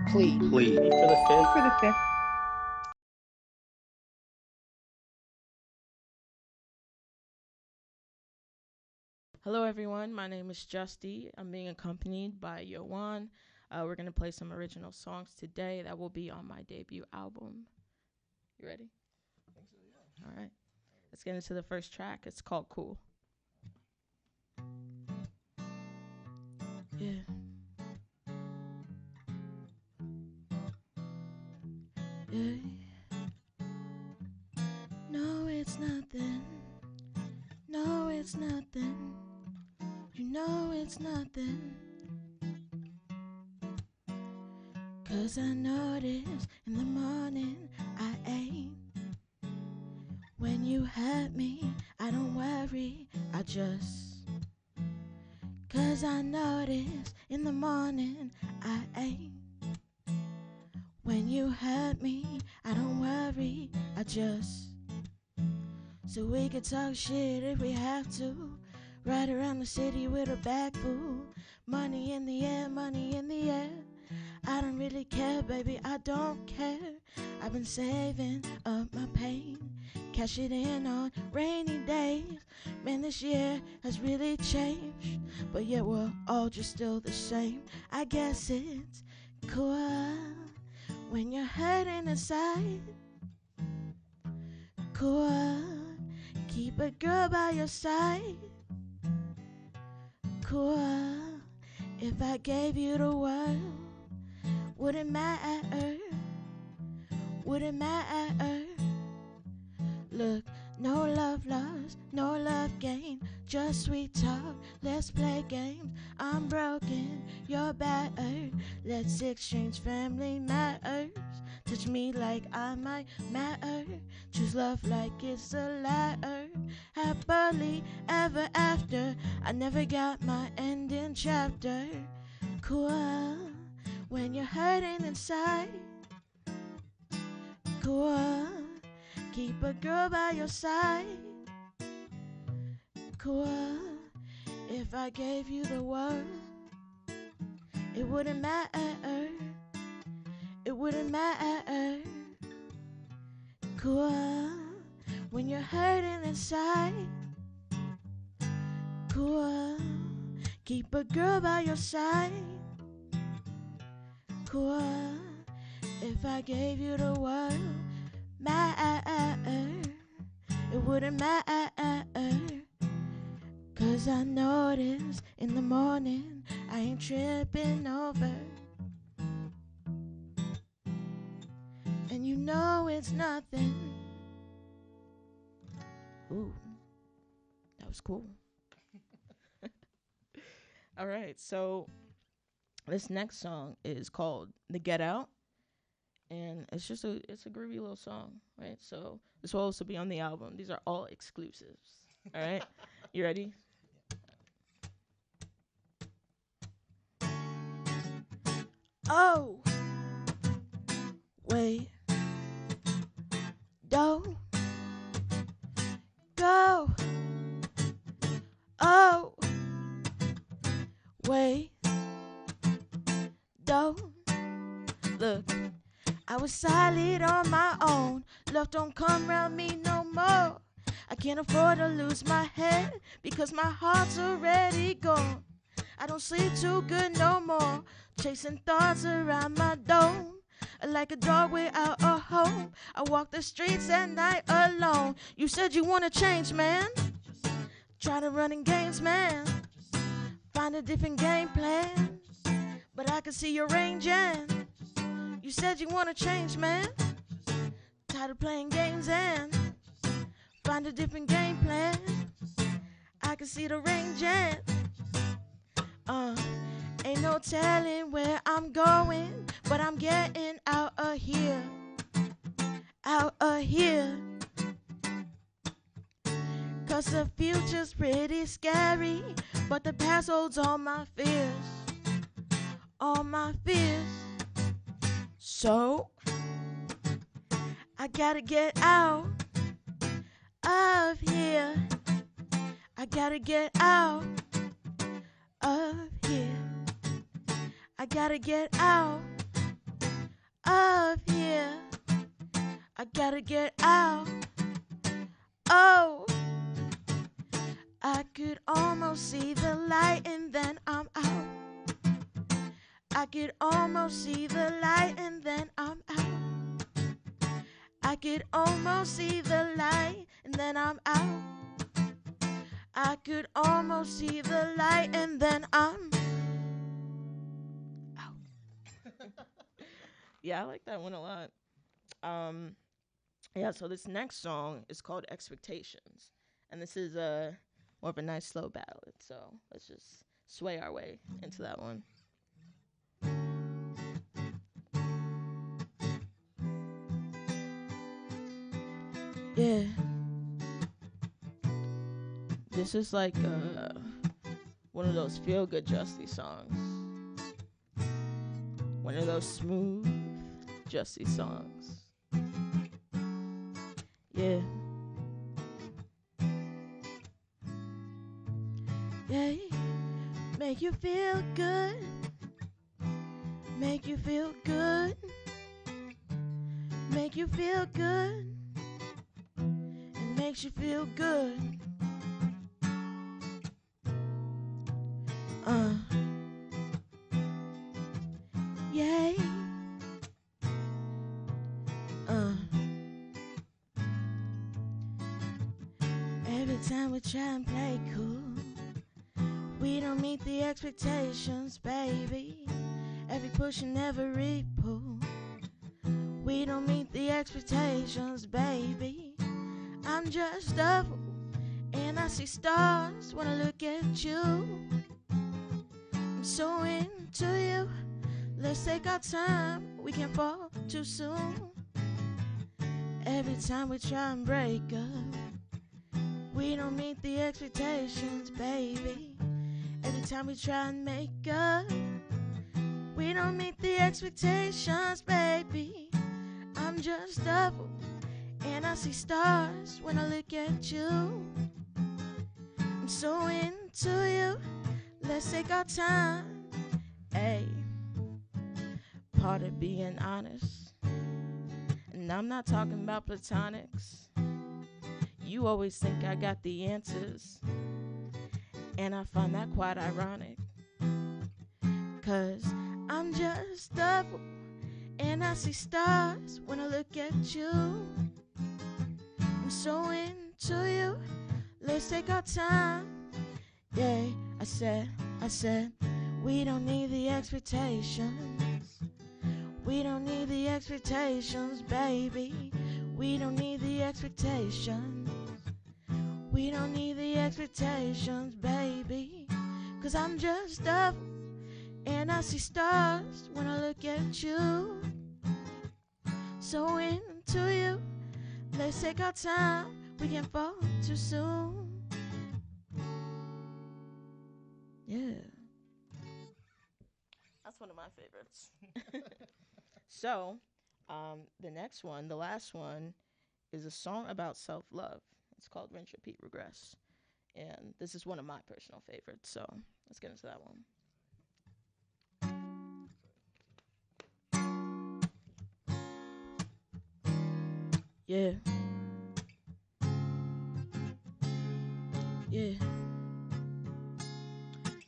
Plea. Plea for the fifth. For the fifth. Hello, everyone. My name is Justy. I'm being accompanied by Yowan. We're going to play some original songs today that will be on my debut album. You ready? I think so, yeah. All right. Let's get into the first track. It's called Cool. Yeah. Yeah. No, it's nothing. No, it's nothing. You know it's nothing. 'Cause I noticed in the morning I ain't. When you hurt me, I don't worry, I just. 'Cause I noticed in the morning I ain't. When you hurt me, I don't worry, I just. So we could talk shit if we have to. Ride around the city with a bag full. Money in the air, money in the air. I don't really care, baby, I don't care. I've been saving up my pain, cash it in on rainy days. Man, this year has really changed, but yet we're all just still the same. I guess it's cool when you're hurting inside. Cool, keep a girl by your side. Cool, if I gave you the world, wouldn't matter, wouldn't matter. Look, no love lost, no love gained, just sweet talk, let's play games. I'm broken, you're battered, let's exchange family matters. Touch me like I might matter, choose love like it's a ladder. Happily ever after, I never got my ending chapter. Cool, when you're hurting inside. Cool, keep a girl by your side. Cool, if I gave you the world, it wouldn't matter, it wouldn't matter. Cool, when you're hurting inside. Cool, keep a girl by your side. Cool, if I gave you the world, it wouldn't matter. 'Cause I notice in the morning I ain't tripping over. And you know it's nothing. Ooh, that was cool. All right, so this next song is called The Get Out. And it's a groovy little song, right? So this will also be on the album. These are all exclusives. All right? You ready? Oh, wait, don't go. Oh, wait, don't look. I was solid on my own. Love don't come round me no more. I can't afford to lose my head because my heart's already gone. I don't sleep too good no more, chasing thoughts around my dome. Like a dog without a home, I walk the streets at night alone. You said you wanna change, man. Try to run in games, man. Find a different game plan, but I can see you're ranging. You said you wanna change, man. Tired of playing games and find a different game plan. I can see the ranging. Ain't no telling where I'm going, but I'm getting out of here. Out of here. 'Cause the future's pretty scary, but the past holds all my fears. All my fears. So I gotta get out of here. I gotta get out of here. I gotta get out I gotta get out. Oh, I could almost see the light and then I'm out. I could almost see the light and then I'm out. I could almost see the light and then I'm out. I could almost see the light and then I'm out. Yeah, I like that one a lot. Yeah, so this next song is called Expectations. And this is more of a nice slow ballad. So let's just sway our way into that one. Yeah. This is like one of those feel-good Justy songs. One of those smooth Justy songs. Yeah. Yeah. Make you feel good. Make you feel good. Make you feel good. It makes you feel good. Yay. Every time we try and play cool, we don't meet the expectations, baby. Every push and every pull, we don't meet the expectations, baby. I'm just a fool, and I see stars when I look at you. I'm so into you. Let's take our time, we can't fall too soon. Every time we try and break up, we don't meet the expectations, baby. Every time we try and make up, we don't meet the expectations, baby. I'm just a fool, and I see stars when I look at you. I'm so into you. Let's take our time. Hey, part of being honest, and I'm not talking about platonics. You always think I got the answers, and I find that quite ironic. 'Cause I'm just a fool, and I see stars when I look at you. I'm so into you. Let's take our time. Yeah, I said, we don't need the expectations. We don't need the expectations, baby. We don't need the expectations. We don't need the expectations, baby. 'Cause I'm just a fool, and I see stars when I look at you. So into you. Let's take our time. We can't fall too soon. Yeah. That's one of my favorites. So, the next one, the last one, is a song about self-love. It's called Rinse, Repeat, Regress. And this is one of my personal favorites, so let's get into that one. Yeah. Yeah.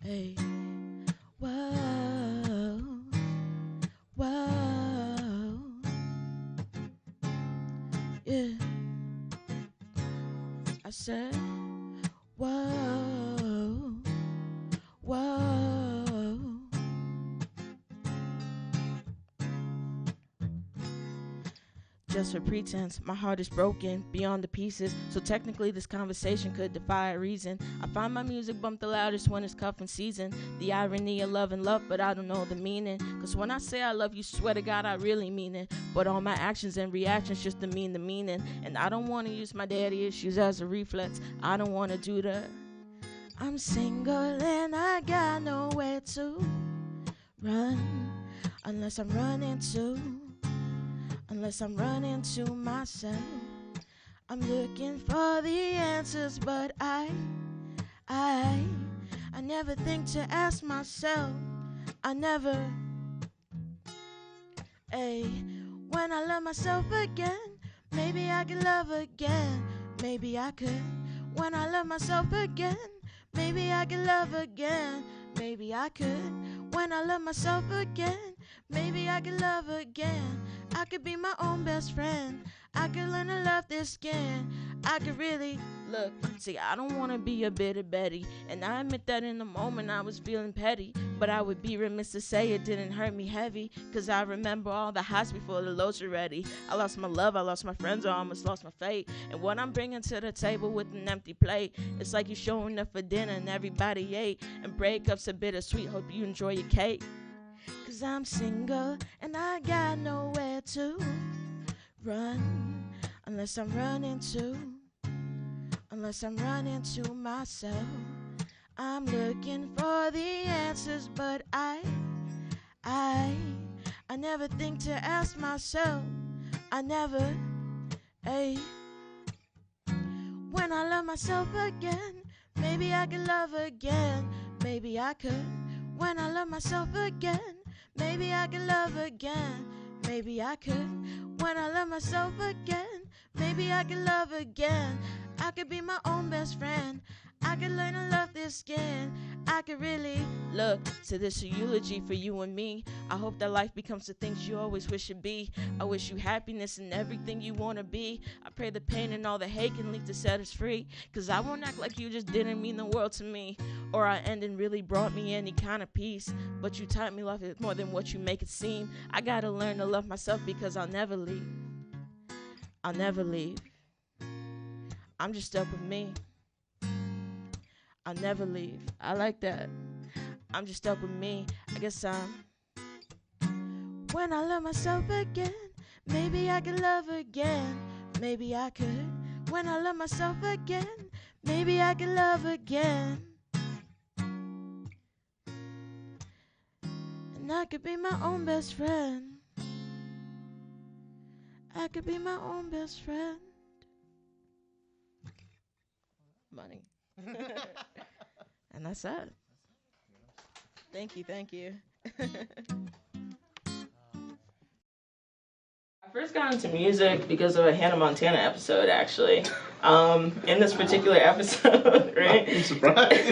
Hey. Whoa. Whoa. Yeah. I said, whoa. Whoa. Just for pretense, my heart is broken beyond the pieces. So technically this conversation could defy a reason. I find my music bump the loudest when it's cuffing season. The irony of love and love, but I don't know the meaning. 'Cause when I say I love you, swear to God I really mean it. But all my actions and reactions just demean the meaning. And I don't want to use my daddy issues as a reflex. I don't want to do that. I'm single and I got nowhere to run. Unless I'm running to myself. I'm looking for the answers, but I never think to ask myself. I never, when I love myself again, maybe I could love again. Maybe I could when I love myself again. Maybe I could love again. Maybe I could when I love myself again. Maybe I could love again. I could be my own best friend. I could learn to love this skin. I could really look. See, I don't want to be a bitter Betty, and I admit that in the moment I was feeling petty. But I would be remiss to say it didn't hurt me heavy, cause I remember all the highs before the lows were ready. I lost my love, I lost my friends, I almost lost my fate. And what I'm bringing to the table with an empty plate, it's like you showing up for dinner and everybody ate. And breakups are bittersweet, hope you enjoy your cake. Cause I'm single and I got nowhere to run, unless I'm running to myself. I'm looking for the answers, but I never think to ask myself. I never, when I love myself again, maybe I could love again. Maybe I could when I love myself again. Maybe I could love again. Maybe I could when I love myself again. Maybe I could love again. I could be my own best friend. I could learn to love this skin. I could really look. So this a eulogy for you and me. I hope that life becomes the things you always wish it be. I wish you happiness and everything you want to be. I pray the pain and all the hate can lead to set us free. Cause I won't act like you just didn't mean the world to me, or our ending really brought me any kind of peace. But you taught me love is more than what you make it seem. I gotta learn to love myself because I'll never leave. I'll never leave. I'm just stuck with me. I'll never leave. I like that. I'm just stuck with me. I guess when I love myself again, maybe I could love again. Maybe I could when I love myself again. Maybe I could love again. And I could be my own best friend. I could be my own best friend. Money. And that's it. Thank you. I first got into music because of a Hannah Montana episode, actually. In this particular episode, right? I'm surprised.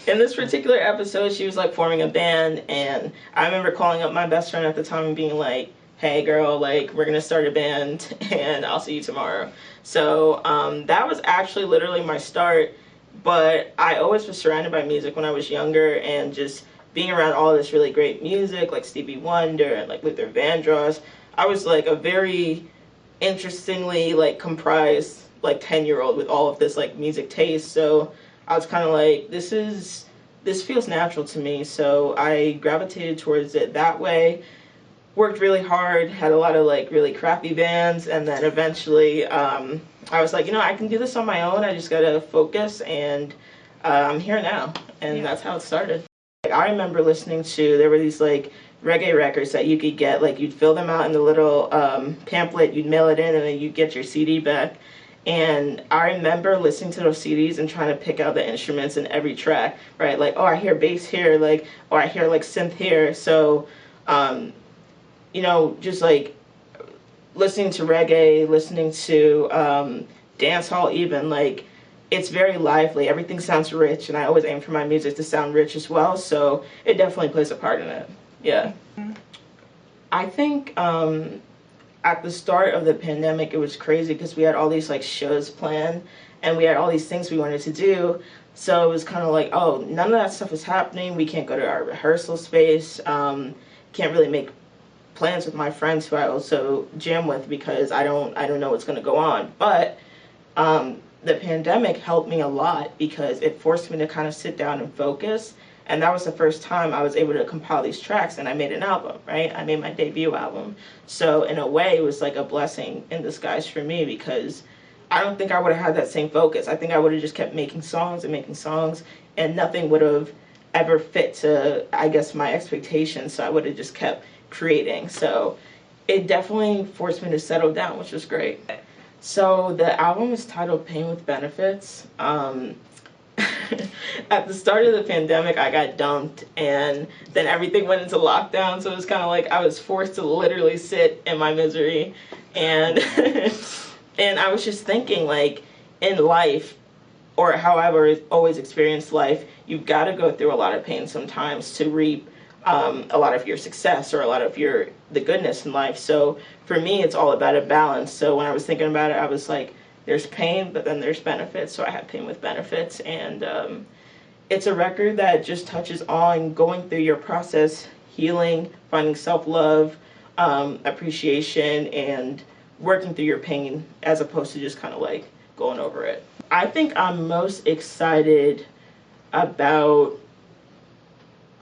In this particular episode, she was like forming a band, and I remember calling up my best friend at the time and being like, hey girl, like we're gonna start a band and I'll see you tomorrow. So that was actually literally my start. But I always was surrounded by music when I was younger, and just being around all this really great music like Stevie Wonder and like Luther Vandross, I was like a very interestingly like comprised like 10-year-old with all of this like music taste. So I was kind of like, this feels natural to me. So I gravitated towards it that way. Worked really hard, had a lot of like really crappy bands, and then eventually I was like, I can do this on my own. I just gotta focus, and I'm here now, and that's how it started. Like, I remember listening to, there were these like reggae records that you could get, like you'd fill them out in the little pamphlet, you'd mail it in, and then you'd get your CD back. And I remember listening to those CDs and trying to pick out the instruments in every track, right? Like, oh, I hear bass here, like, or I hear like synth here. So just like listening to reggae, listening to dance hall even, like it's very lively. Everything sounds rich, and I always aim for my music to sound rich as well, so it definitely plays a part in it. Yeah. I think at the start of the pandemic, it was crazy because we had all these like shows planned, and we had all these things we wanted to do. So it was kind of like, oh, none of that stuff is happening. We can't go to our rehearsal space. Can't really make plans with my friends who I also jam with because I don't know what's going to go on. But the pandemic helped me a lot because it forced me to kind of sit down and focus. And that was the first time I was able to compile these tracks, and I made an album, right? I made my debut album. So in a way, it was like a blessing in disguise for me because I don't think I would have had that same focus. I think I would have just kept making songs, and nothing would have ever fit to, I guess, my expectations. So I would have just kept creating. So it definitely forced me to settle down, which was great. So the album is titled Pain with Benefits. at the start of the pandemic, I got dumped, and then everything went into lockdown, so it was kind of like I was forced to literally sit in my misery, and and I was just thinking, like, in life, or however always experienced life, you've got to go through a lot of pain sometimes to reap a lot of your success or a lot of the goodness in life. So for me, it's all about a balance. So when I was thinking about it, I was like, there's pain, but then there's benefits. So I have pain with benefits, and it's a record that just touches on going through your process, healing, finding self-love, appreciation, and working through your pain, as opposed to just kind of like going over it. I think I'm most excited about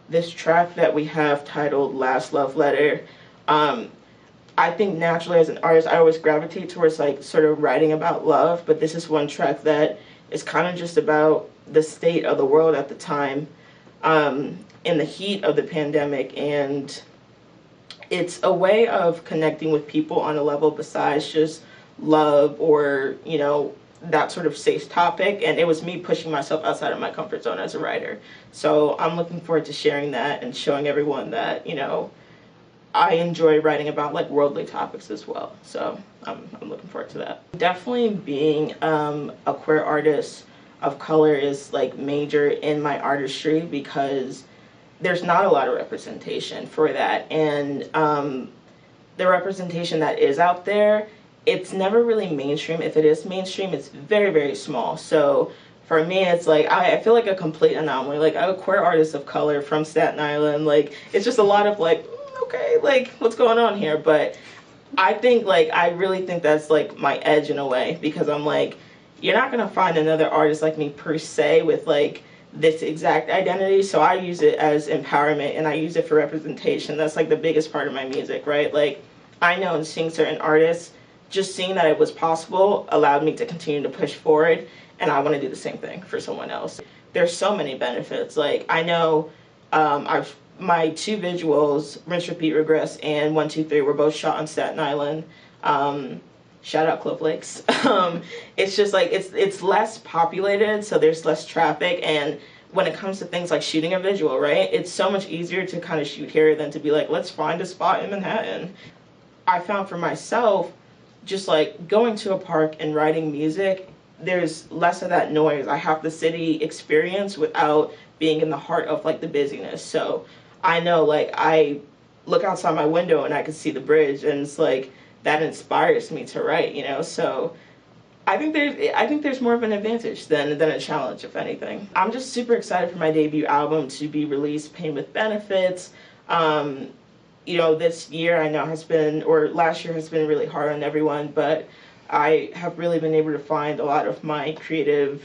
this track that we have titled Last Love Letter. I think naturally as an artist, I always gravitate towards like sort of writing about love, but this is one track that is kind of just about the state of the world at the time, in the heat of the pandemic, and it's a way of connecting with people on a level besides just love or, you know, that sort of safe topic. And it was me pushing myself outside of my comfort zone as a writer. So I'm looking forward to sharing that and showing everyone that, you know, I enjoy writing about like worldly topics as well. So I'm looking forward to that. Definitely being a queer artist of color is like major in my artistry, because there's not a lot of representation for that. And the representation that is out there, it's never really mainstream. If it is mainstream, it's very, very small. So for me, it's like, I feel like a complete anomaly. Like, I'm a queer artist of color from Staten Island. Like, it's just a lot of like, okay, like, what's going on here? But I think, like, I really think that's like my edge in a way, because I'm like, you're not gonna find another artist like me per se with like this exact identity. So I use it as empowerment, and I use it for representation. That's like the biggest part of my music, right? Like, I know in seeing certain artists, just seeing that it was possible allowed me to continue to push forward, and I want to do the same thing for someone else. There's so many benefits. Like, I know my two visuals, Rinse, Repeat, Regress, and 1, 2, 3 were both shot on Staten Island. Shout out Clove Lakes. It's just like, it's less populated, so there's less traffic, and when it comes to things like shooting a visual, right, it's so much easier to kind of shoot here than to be like, let's find a spot in Manhattan. I found for myself, just like going to a park and writing music, there's less of that noise. I have the city experience without being in the heart of like the busyness. So I know, like, I look outside my window and I can see the bridge, and it's like, that inspires me to write, you know? So I think there's more of an advantage than a challenge, if anything. I'm just super excited for my debut album to be released, Pain with Benefits. You know, this year I know has been, or last year has been really hard on everyone, but I have really been able to find a lot of my creative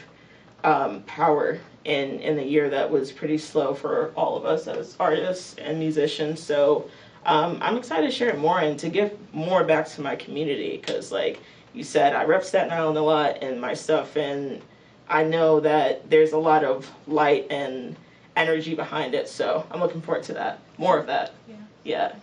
power in the year that was pretty slow for all of us as artists and musicians. So I'm excited to share it more and to give more back to my community, because like you said, I rep Staten Island a lot in my stuff, and I know that there's a lot of light and energy behind it, so I'm looking forward to that. More of that. Yeah.